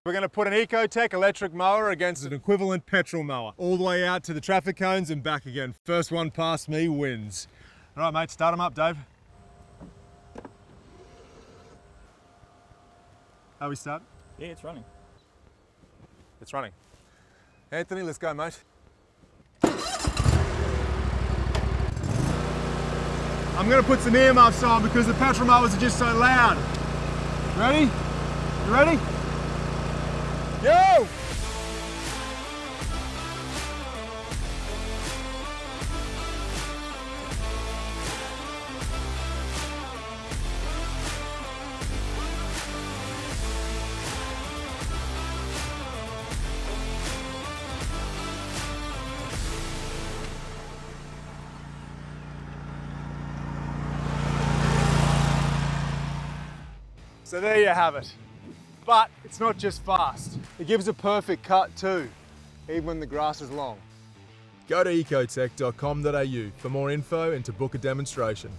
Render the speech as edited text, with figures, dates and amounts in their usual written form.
We're going to put an EcoTeq electric mower against an equivalent petrol mower, all the way out to the traffic cones and back again. First one past me wins. All right, mate, start them up, Dave. How we start? Yeah, it's running. It's running. Anthony, let's go, mate. I'm going to put some earmuffs on because the petrol mowers are just so loud. Ready? You ready? Go! So there you have it. But it's not just fast. It gives a perfect cut too, even when the grass is long. Go to ecoteq.com.au for more info and to book a demonstration.